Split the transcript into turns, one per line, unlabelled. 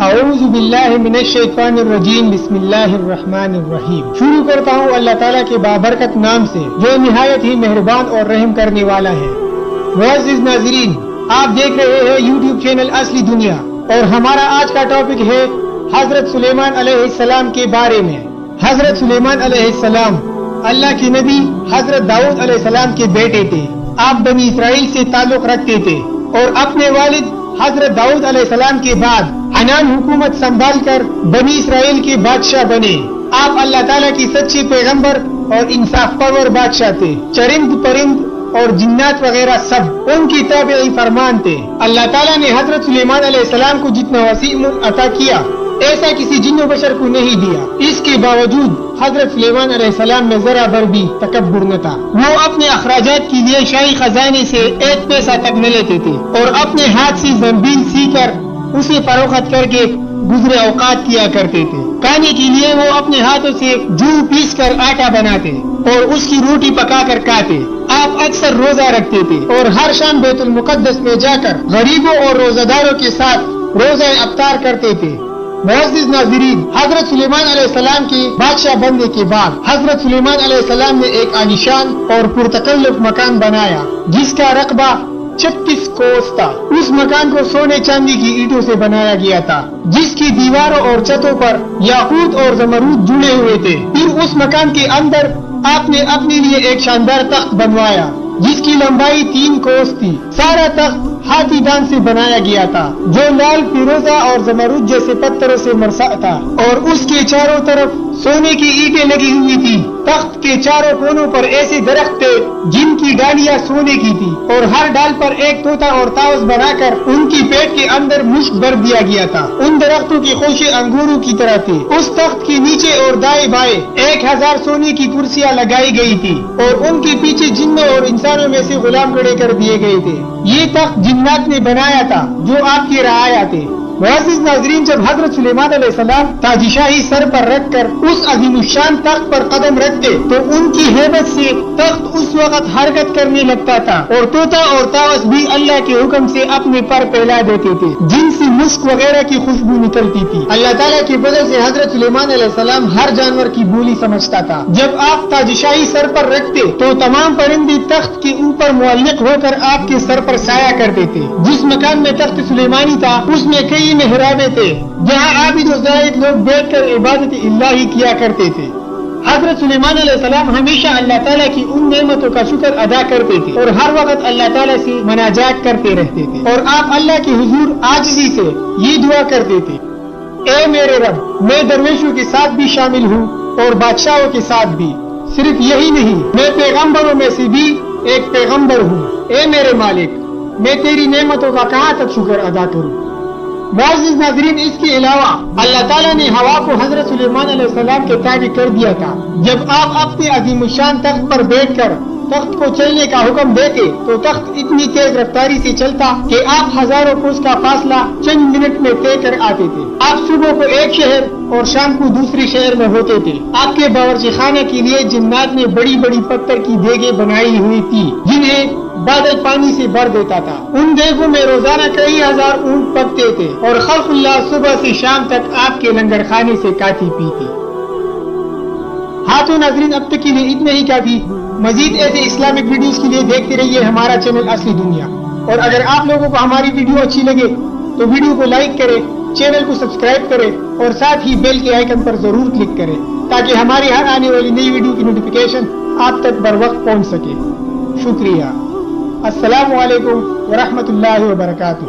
اعوذ باللہ من الشیطان الرجیم بسم اللہ الرحمن الرحیم۔ شروع کرتا ہوں اللہ تعالیٰ کے بابرکت نام سے جو نہایت ہی مہربان اور رحم کرنے والا ہے۔ معزز ناظرین، آپ دیکھ رہے ہیں یوٹیوب چینل اصلی دنیا، اور ہمارا آج کا ٹاپک ہے حضرت سلیمان علیہ السلام کے بارے میں۔ حضرت سلیمان علیہ السلام اللہ کے نبی حضرت داؤد علیہ السلام کے بیٹے تھے۔ آپ بنی اسرائیل سے تعلق رکھتے تھے اور اپنے والد حضرت داؤد علیہ السلام کے بعد عنان حکومت سنبھال کر بنی اسرائیل کے بادشاہ بنے۔ آپ اللہ تعالیٰ کی سچے پیغمبر اور انصاف پرور بادشاہ تھے۔ چرند پرند اور جنات وغیرہ سب ان کی تابعی فرمان تھے۔ اللہ تعالیٰ نے حضرت سلیمان علیہ السلام کو جتنا وسیع ملک عطا کیا ایسا کسی جن و بشر کو نہیں دیا۔ اس کے باوجود حضرت سلیمان علیہ السلام میں ذرا بھر بھی تکبر نہ تھا۔ وہ اپنے اخراجات کے لیے شاہی خزانے سے ایک پیسہ تک نہ لیتے تھے اور اپنے ہاتھ سے زنبیل سی کر اسے فروخت کر کے گزرے اوقات کیا کرتے تھے۔ کھانے کے لیے وہ اپنے ہاتھوں سے جو پیس کر آٹا بناتے اور اس کی روٹی پکا کر کھاتے۔ آپ اکثر روزہ رکھتے تھے اور ہر شام بیت المقدس میں جا کر غریبوں اور روزہ داروں کے ساتھ روزہ افطار کرتے تھے۔ معزز ناظرین، حضرت سلیمان علیہ السلام کے بادشاہ بننے کے بعد حضرت سلیمان علیہ السلام نے ایک عالیشان اور پرتکلف مکان بنایا جس کا رقبہ 36 کوس تھا۔ اس مکان کو سونے چاندی کی اینٹوں سے بنایا گیا تھا جس کی دیواروں اور چھتوں پر یاقوت اور زمرد جڑے ہوئے تھے۔ پھر اس مکان کے اندر آپ نے اپنے لیے ایک شاندار تخت بنوایا جس کی لمبائی 3 کوس تھی۔ سارا تخت ہاتھی دان سے بنایا گیا تھا جو لال، فیروزہ اور زمرد جیسے پتھروں سے مرصع تھا، اور اس کے چاروں طرف سونے کی اینٹیں لگی ہوئی تھی۔ تخت کے چاروں کونوں پر ایسے درخت تھے جن کی ڈالیاں سونے کی تھی، اور ہر ڈال پر ایک طوطا اور طاووس بنا کر ان کی پیٹ کے اندر مشک بھر دیا گیا تھا۔ ان درختوں کی خوشے انگوروں کی طرح تھی۔ اس تخت کے نیچے اور دائیں بائیں 1000 سونے کی کرسیاں لگائی گئی تھی، اور ان کے پیچھے جنوں اور انسانوں میں سے غلام کھڑے کر دیے گئے تھے۔ یہ تخت جنات نے بنایا تھا جو آپ کے رعایا تھے۔ معزز ناظرین، جب حضرت سلیمان علیہ السلام تاج شاہی سر پر رکھ کر اس عظیم الشان تخت پر قدم رکھتے تو ان کی ہیبت سے تخت اس وقت حرکت کرنے لگتا تھا، اور طوطا اور طاووس بھی اللہ کے حکم سے اپنے پر پھیلا دیتے تھے جن سے مسک وغیرہ کی خوشبو نکلتی تھی۔ اللہ تعالیٰ کے فضل سے حضرت سلیمان علیہ السلام ہر جانور کی بولی سمجھتا تھا۔ جب آپ تاج شاہی سر پر رکھتے تو تمام پرندے تخت کے اوپر معلق ہو کر آپ کے سر پر سایہ کرتے تھے۔ جس مکان میں تخت سلیمانی تھا اس میں کئی محرابیں تھے جہاں عابد و زاہد لوگ بیٹھ کر عبادت الہی کیا کرتے تھے۔ حضرت سلیمان علیہ السلام ہمیشہ اللہ تعالیٰ کی ان نعمتوں کا شکر ادا کرتے تھے اور ہر وقت اللہ تعالیٰ سے مناجات کرتے رہتے تھے، اور آپ اللہ کے حضور عاجزی سے یہ دعا کرتے تھے: اے میرے رب، میں درویشوں کے ساتھ بھی شامل ہوں اور بادشاہوں کے ساتھ بھی، صرف یہی نہیں، میں پیغمبروں میں سے بھی ایک پیغمبر ہوں۔ اے میرے مالک، میں تیری نعمتوں کا کہاں تک شکر ادا کروں۔ معزز ناظرین، اس کے علاوہ اللہ تعالیٰ نے ہوا کو حضرت سلیمان علیہ السلام کے تابع کر دیا تھا۔ جب آپ اپنے عظیم الشان تخت پر بیٹھ کر تخت کو چلنے کا حکم دیتے تو تخت اتنی تیز رفتاری سے چلتا کہ آپ ہزاروں کوس کا فاصلہ چند منٹ میں طے کر آتے تھے۔ آپ صبح کو ایک شہر اور شام کو دوسرے شہر میں ہوتے تھے۔ آپ کے باورچی خانے کے لیے جنات نے بڑی بڑی پتھر کی دیگیں بنائی ہوئی تھی جنہیں بادل پانی سے بھر دیتا تھا۔ ان دیگوں میں روزانہ کئی ہزار اونٹ پکتے تھے، اور خلق اللہ صبح سے شام تک آپ کے لنگر خانے سے کھاتی پیتی۔ ہاتھوں ناظرین، اب تک کے لیے اتنا ہی کافی۔ مزید ایسے اسلامک ویڈیوز کے لیے دیکھتے رہیے ہمارا چینل اصلی دنیا، اور اگر آپ لوگوں کو ہماری ویڈیو اچھی لگے تو ویڈیو کو لائک کریں، چینل کو سبسکرائب کریں، اور ساتھ ہی بیل کے آئیکن پر ضرور کلک کریں تاکہ ہماری ہر آنے والی نئی ویڈیو کی نوٹیفیکیشن آپ تک بر وقت پہنچ سکے۔ شکریہ۔ السلام علیکم ورحمۃ اللہ وبرکاتہ۔